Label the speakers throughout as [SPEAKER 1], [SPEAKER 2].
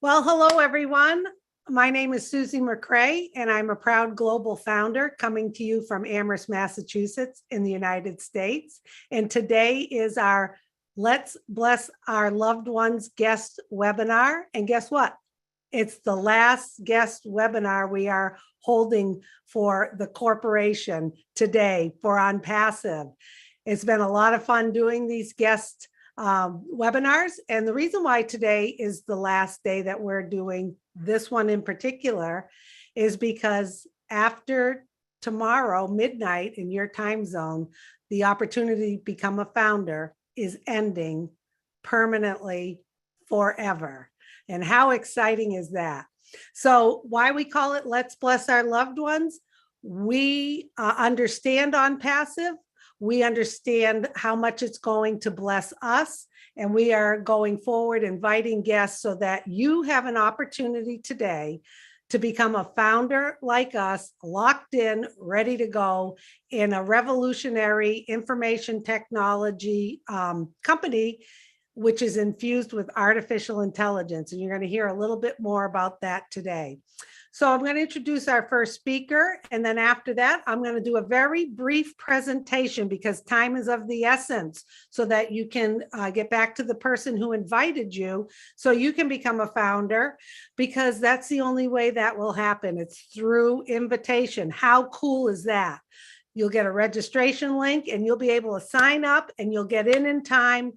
[SPEAKER 1] Well, hello, everyone. My name is Susie McCrae, and I'm a proud global founder coming to you from Amherst, Massachusetts in the United States. And today is our Let's Bless Our Loved Ones guest webinar. And guess what? It's the last guest webinar we are holding for the corporation today for OnPassive. It's been a lot of fun doing these guest webinars. And the reason why today is the last day that we're doing this one in particular is because after tomorrow, midnight in your time zone, the opportunity to become a founder is ending permanently forever. And how exciting is that? So why we call it Let's Bless Our Loved Ones? We understand OnPassive. We understand how much it's going to bless us, and we are going forward inviting guests so that you have an opportunity today to become a founder like us, locked in, ready to go in a revolutionary information technology company, which is infused with artificial intelligence. And you're going to hear a little bit more about that today. So I'm going to introduce our first speaker. And then after that, I'm going to do a very brief presentation because time is of the essence so that you can get back to the person who invited you so you can become a founder, because that's the only way that will happen. It's through invitation. How cool is that? You'll get a registration link and you'll be able to sign up and you'll get in time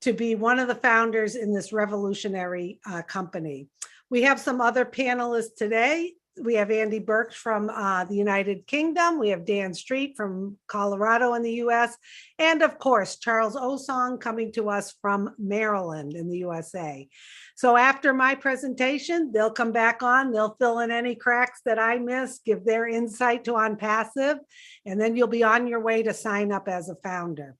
[SPEAKER 1] to be one of the founders in this revolutionary company. We have some other panelists today. We have Andy Birch from the United Kingdom. We have Dan Street from Colorado in the US. And of course, Charles Osong coming to us from Maryland in the USA. So after my presentation, they'll come back on, they'll fill in any cracks that I missed, give their insight to OnPassive, and then you'll be on your way to sign up as a founder.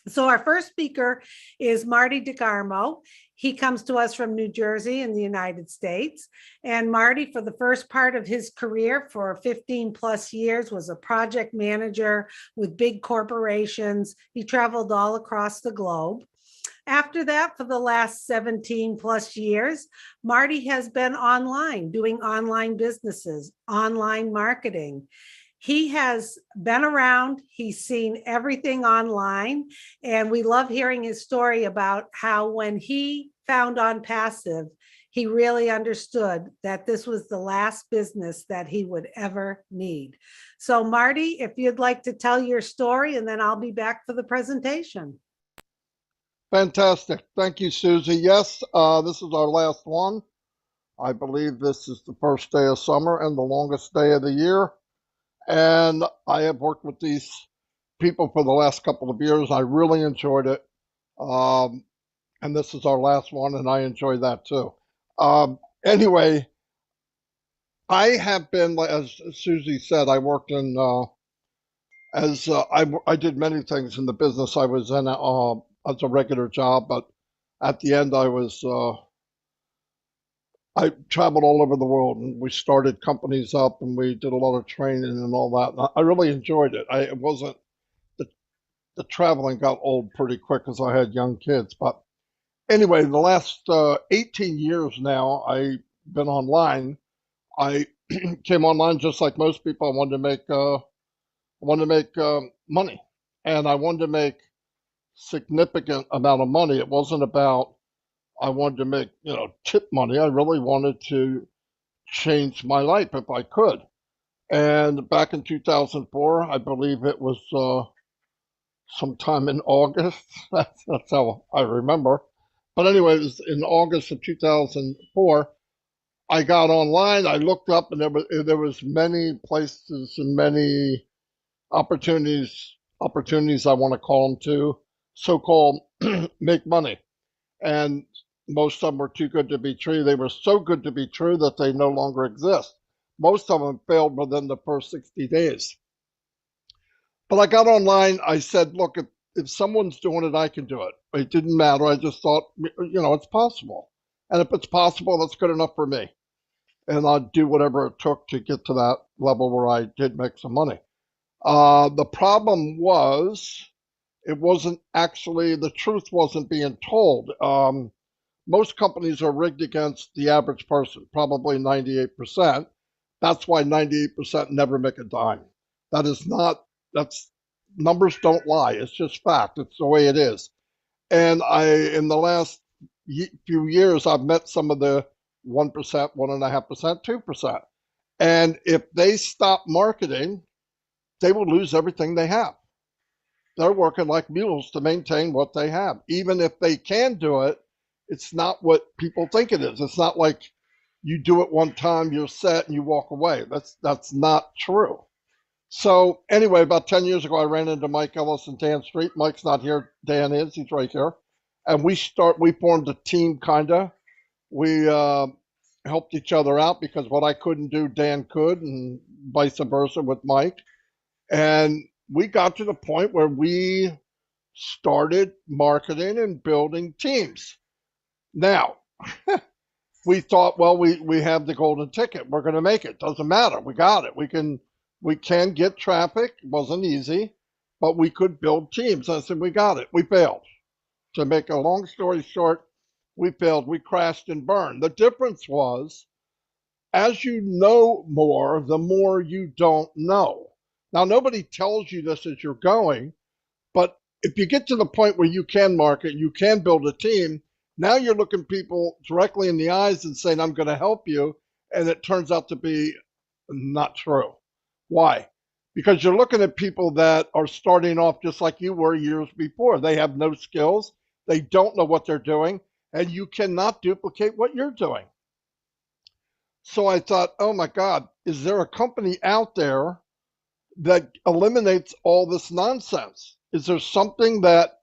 [SPEAKER 1] So our first speaker is Marty DeGarmo. He comes to us from New Jersey in the United States. And Marty, for the first part of his career for 15 plus years, was a project manager with big corporations. He traveled all across the globe. After that, for the last 17 plus years, Marty has been online, doing online businesses, online marketing. He has been around, he's seen everything online, and we love hearing his story about how when he found OnPassive, he really understood that this was the last business that he would ever need. So Marty, if you'd like to tell your story, and then I'll be back for the presentation.
[SPEAKER 2] Fantastic. Thank you, Susie. Yes, this is our last one. I believe this is the first day of summer and the longest day of the year. And I have worked with these people for the last couple of years. I really enjoyed it. And this is our last one, and I enjoy that too. Anyway, I have been, as Susie said, I worked in, I did many things in the business I was in as a regular job, but at the end I traveled all over the world, and we started companies up, and we did a lot of training and all that. And I really enjoyed it. It wasn't the traveling got old pretty quick because I had young kids. But anyway, the last 18 years now, I've been online. I came online just like most people. I wanted to make money, and I wanted to make significant amount of money. It wasn't about I wanted to make, tip money. I really wanted to change my life if I could. And back in 2004, I believe it was sometime in August. That's how I remember. But anyway, it was in August of 2004. I got online. I looked up, and there was many places and many opportunities. I want to call them to so-called make money. And most of them were too good to be true. They were so good to be true that they no longer exist. Most of them failed within the first 60 days. But I got online. I said, look, if someone's doing it, I can do it. It didn't matter. I just thought, it's possible. And if it's possible, that's good enough for me. And I'd do whatever it took to get to that level where I did make some money. The problem was, it wasn't actually, the truth wasn't being told. most companies are rigged against the average person, probably 98%. That's why 98% never make a dime. That is not, that's, numbers don't lie. It's just fact. It's the way it is. And in the last few years, I've met some of the 1%, 1.5%, 2%. And if they stop marketing, they will lose everything they have. They're working like mules to maintain what they have. Even if they can do it, it's not what people think it is. It's not like you do it one time, you're set, and you walk away. That's not true. So anyway, about 10 years ago, I ran into Mike Ellis and Dan Street. Mike's not here. Dan is. He's right here. And we formed a team, kind of. We helped each other out because what I couldn't do, Dan could, and vice versa with Mike. And we got to the point where we started marketing and building teams. Now, we thought, well, we have the golden ticket. We're going to make it. Doesn't matter. We got it. We can get traffic. It wasn't easy, but we could build teams. I said, we got it. We failed. To make a long story short, we failed. We crashed and burned. The difference was, as you know more, the more you don't know. Now, nobody tells you this as you're going, but if you get to the point where you can market, you can build a team, now you're looking people directly in the eyes and saying, I'm going to help you. And it turns out to be not true. Why? Because you're looking at people that are starting off just like you were years before. They have no skills. They don't know what they're doing. And you cannot duplicate what you're doing. So I thought, oh my God, is there a company out there that eliminates all this nonsense? Is there something that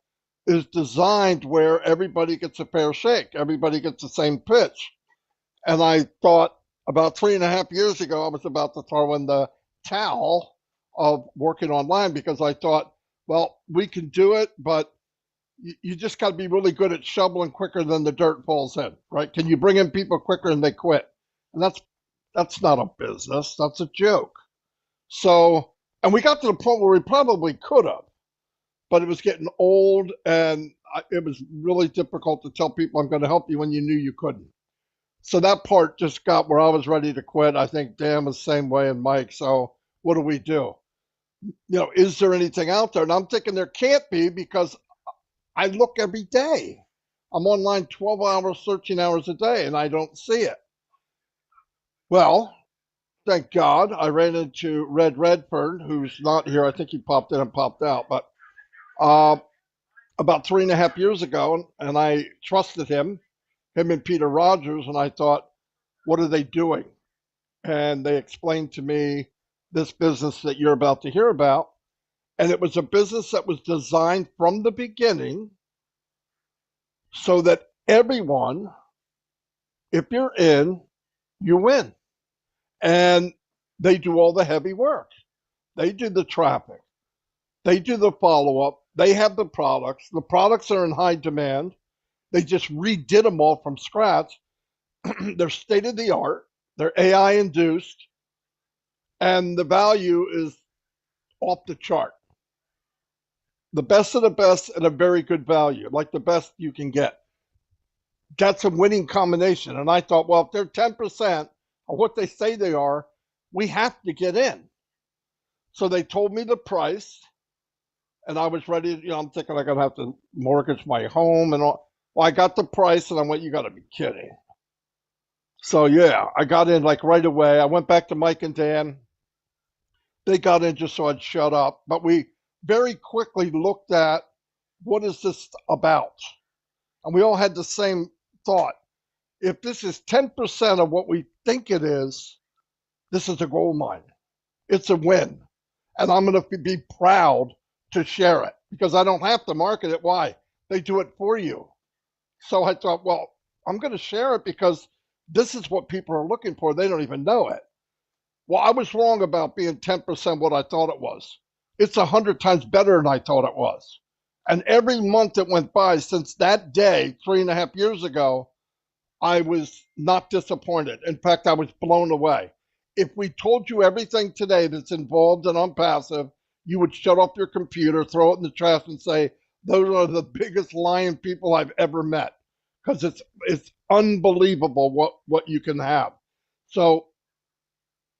[SPEAKER 2] is designed where everybody gets a fair shake, everybody gets the same pitch? And I thought about 3.5 years ago, I was about to throw in the towel of working online because I thought, well, we can do it, but you just got to be really good at shoveling quicker than the dirt falls in, right? Can you bring in people quicker than they quit? And that's not a business. That's a joke. So, and we got to the point where we probably could have, but it was getting old and it was really difficult to tell people I'm going to help you when you knew you couldn't. So that part just got where I was ready to quit. I think Dan was the same way, and Mike. So what do? Is there anything out there? And I'm thinking there can't be because I look every day. I'm online 12 hours, 13 hours a day, and I don't see it. Well, thank God I ran into Red Redford, who's not here. I think he popped in and popped out, but about 3.5 years ago, and I trusted him and Peter Rogers, and I thought, what are they doing? And they explained to me this business that you're about to hear about. And it was a business that was designed from the beginning so that everyone, if you're in, you win. And they do all the heavy work. They do the traffic. They do the follow-up. They have the products. The products are in high demand. They just redid them all from scratch. They're state-of-the-art. They're AI-induced. And the value is off the chart. The best of the best at a very good value, like the best you can get. That's a winning combination. And I thought, well, if they're 10% of what they say they are, we have to get in. So they told me the price, and I was ready. I'm thinking I'm going to have to mortgage my home and all. Well, I got the price, and I went, you got to be kidding. So, yeah, I got in like right away. I went back to Mike and Dan. They got in just so I'd shut up. But we very quickly looked at what is this about? And we all had the same thought. If this is 10% of what we think it is, this is a gold mine. It's a win. And I'm going to be proud to share it because I don't have to market it. Why? They do it for you. So I thought, well, I'm going to share it because this is what people are looking for. They don't even know it. Well, I was wrong about being 10% what I thought it was. It's 100 times better than I thought it was. And every month that went by since that day, 3.5 years ago, I was not disappointed. In fact, I was blown away. If we told you everything today that's involved in OnPassive, you would shut off your computer, throw it in the trash, and say, those are the biggest lying people I've ever met. because it's unbelievable what you can have. So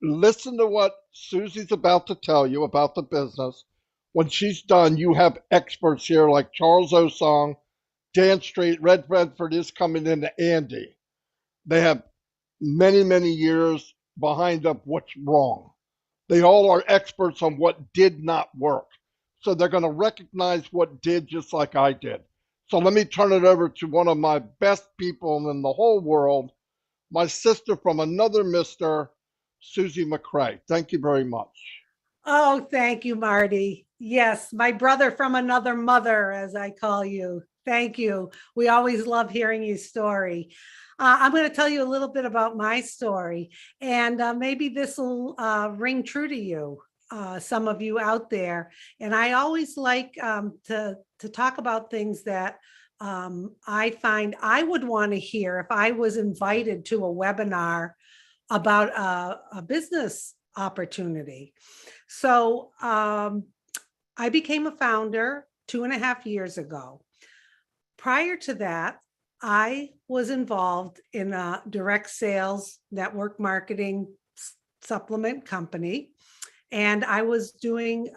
[SPEAKER 2] listen to what Susie's about to tell you about the business. When she's done, you have experts here like Charles Osong, Dan Street, Red Redford is coming in to Andy. They have many years behind up what's wrong. They all are experts on what did not work. So they're going to recognize what did, just like I did. So let me turn it over to one of my best people in the whole world, my sister from another mister, Susie McCray. Thank you very much.
[SPEAKER 1] Oh, thank you, Marty. Yes, my brother from another mother, as I call you. Thank you. We always love hearing your story. I'm going to tell you a little bit about my story, and maybe this will ring true to you, some of you out there. And I always like to talk about things that I find I would want to hear if I was invited to a webinar about a business opportunity. So I became a founder 2.5 years ago. Prior to that, I was involved in a direct sales network marketing supplement company, and I was doing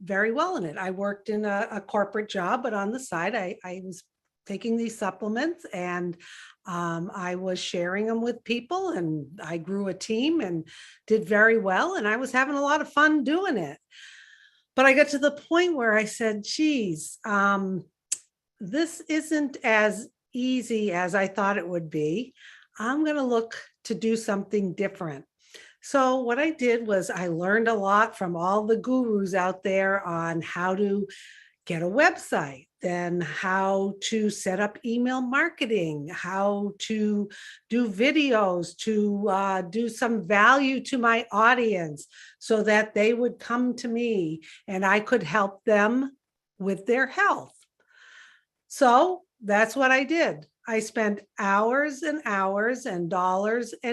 [SPEAKER 1] very well in it. I worked in a corporate job, but on the side, I was taking these supplements, and I was sharing them with people, and I grew a team and did very well, and I was having a lot of fun doing it. But I got to the point where I said, geez, this isn't as easy as I thought it would be. I'm going to look to do something different. So what I did was I learned a lot from all the gurus out there on how to get a website, then how to set up email marketing, how to do videos, to do some value to my audience so that they would come to me and I could help them with their health. So that's what I did. I spent hours and hours and dollars and